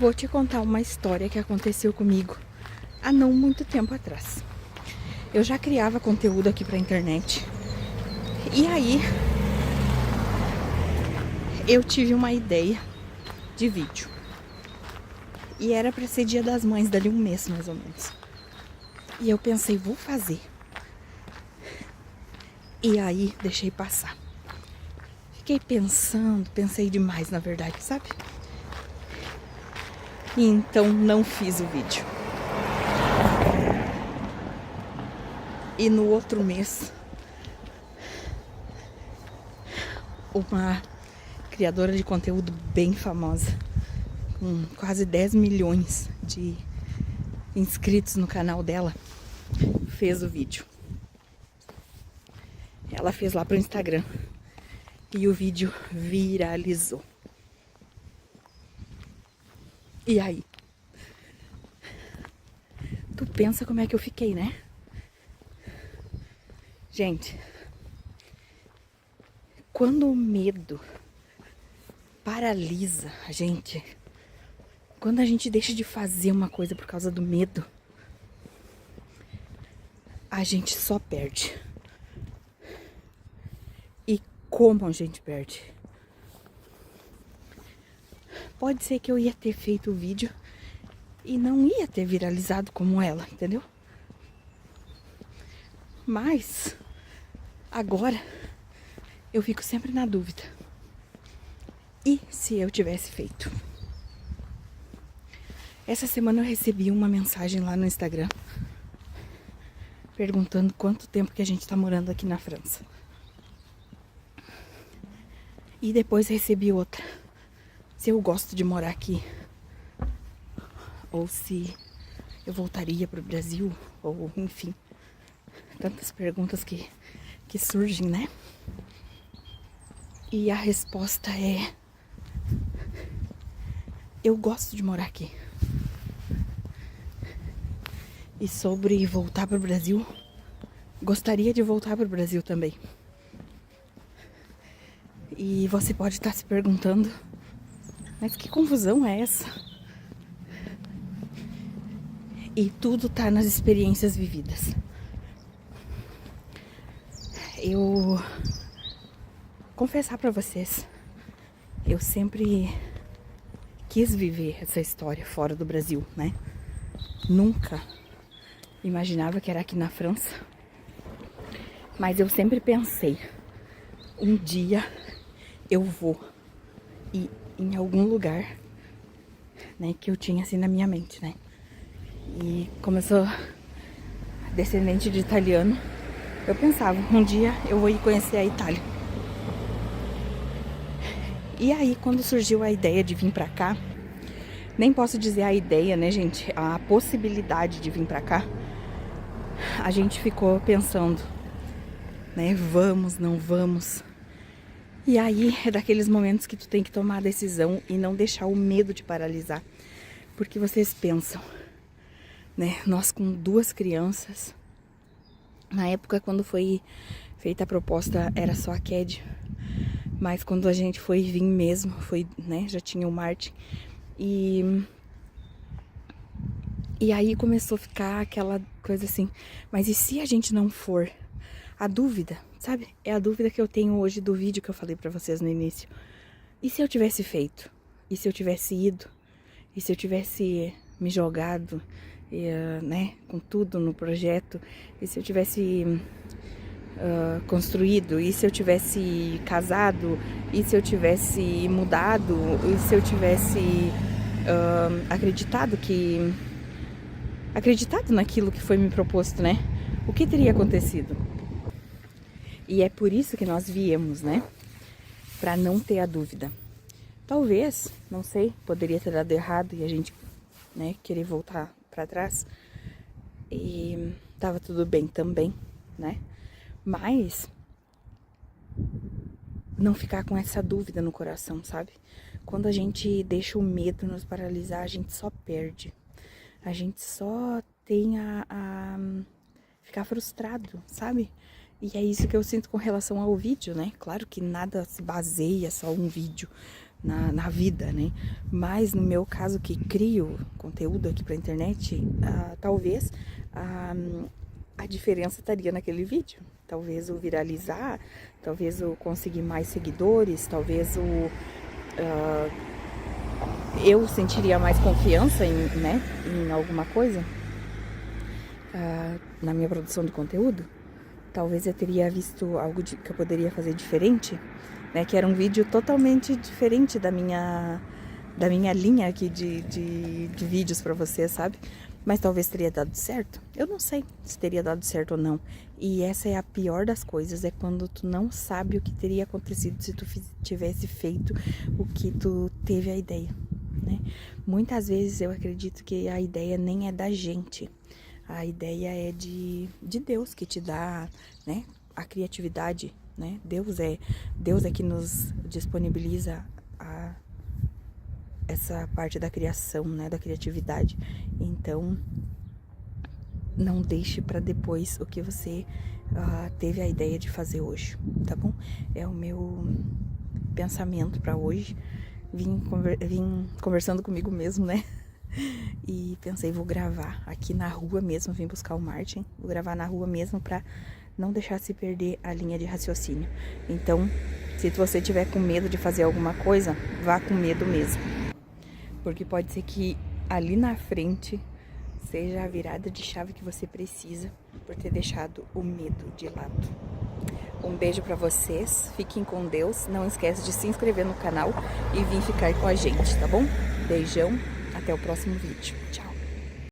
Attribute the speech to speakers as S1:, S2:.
S1: Vou te contar uma história que aconteceu comigo há não muito tempo atrás. Eu já criava conteúdo aqui pra internet. E aí, eu tive uma ideia de vídeo. E era pra ser Dia das Mães, dali um mês mais ou menos. E eu pensei, vou fazer. E aí, deixei passar. Fiquei pensando, pensei demais na verdade, sabe? E então não fiz o vídeo. E no outro mês, uma criadora de conteúdo bem famosa, com quase 10 milhões de inscritos no canal dela, fez o vídeo. Ela fez lá pro Instagram e o vídeo viralizou. E aí? Tu pensa como é que eu fiquei, né? Gente, quando o medo paralisa a gente, quando a gente deixa de fazer uma coisa por causa do medo, a gente só perde. E como a gente perde? Pode ser que eu ia ter feito o vídeo e não ia ter viralizado como ela, entendeu? Mas agora eu fico sempre na dúvida. E se eu tivesse feito? Essa semana eu recebi uma mensagem lá no Instagram perguntando quanto tempo que a gente tá morando aqui na França. E depois recebi outra. Se eu gosto de morar aqui. Ou se eu voltaria pro Brasil. Ou enfim. Tantas perguntas que surgem, né? E a resposta é: eu gosto de morar aqui. E sobre voltar pro Brasil, gostaria de voltar pro Brasil também. E você pode estar se perguntando, mas que confusão é essa? E tudo tá nas experiências vividas. Eu confessar pra vocês, eu sempre quis viver essa história fora do Brasil, né? Nunca imaginava que era aqui na França. Mas eu sempre pensei, um dia eu vou ir em algum lugar, né, que eu tinha assim na minha mente, né? E como eu sou descendente de italiano, eu pensava, um dia eu vou ir conhecer a Itália. E aí, quando surgiu a ideia de vir pra cá, nem posso dizer a ideia, né, gente? A possibilidade de vir pra cá, a gente ficou pensando, né? Vamos, não vamos. E aí, é daqueles momentos que tu tem que tomar a decisão e não deixar o medo te paralisar. Porque vocês pensam, né? Nós com 2 crianças, na época quando foi feita a proposta era só a Ked, mas quando a gente foi vir mesmo, foi, né, já tinha o Martin. E aí começou a ficar aquela coisa assim, mas e se a gente não for? A dúvida, sabe? É a dúvida que eu tenho hoje do vídeo que eu falei pra vocês no início. E se eu tivesse feito? E se eu tivesse ido? E se eu tivesse me jogado, né, com tudo no projeto? E se eu tivesse construído? E se eu tivesse casado? E se eu tivesse mudado? E se eu tivesse acreditado naquilo que foi me proposto, né? O que teria acontecido? E é por isso que nós viemos, né? Pra não ter a dúvida. Talvez, não sei, poderia ter dado errado e a gente, né, querer voltar pra trás. E tava tudo bem também, né? Mas não ficar com essa dúvida no coração, sabe? Quando a gente deixa o medo nos paralisar, a gente só perde. A gente só tem a ficar frustrado, sabe? E é isso que eu sinto com relação ao vídeo, né? Claro que nada se baseia só um vídeo, na vida, né? Mas no meu caso, que crio conteúdo aqui pra internet, talvez a diferença estaria naquele vídeo. Talvez eu viralizar, talvez eu conseguir mais seguidores, talvez eu sentiria mais confiança em alguma coisa na minha produção de conteúdo. Talvez eu teria visto algo que eu poderia fazer diferente, né? Que era um vídeo totalmente diferente da minha linha aqui de vídeos pra você, sabe? Mas talvez teria dado certo. Eu não sei se teria dado certo ou não. E essa é a pior das coisas, é quando tu não sabe o que teria acontecido se tu tivesse feito o que tu teve a ideia, né? Muitas vezes eu acredito que a ideia nem é da gente. A ideia é de Deus, que te dá, né, a criatividade, né? Deus é que nos disponibiliza essa parte da criação, né, da criatividade. Então, não deixe para depois o que você teve a ideia de fazer hoje, tá bom? É o meu pensamento para hoje. Vim conversando comigo mesmo, né? E pensei, vou gravar aqui na rua mesmo, vim buscar o Martin, vou gravar na rua mesmo pra não deixar se perder a linha de raciocínio. Então, se você tiver com medo de fazer alguma coisa, vá com medo mesmo. Porque pode ser que ali na frente seja a virada de chave que você precisa por ter deixado o medo de lado. Um beijo pra vocês, fiquem com Deus, não esquece de se inscrever no canal e vir ficar com a gente, tá bom? Beijão. Até o próximo vídeo. Tchau.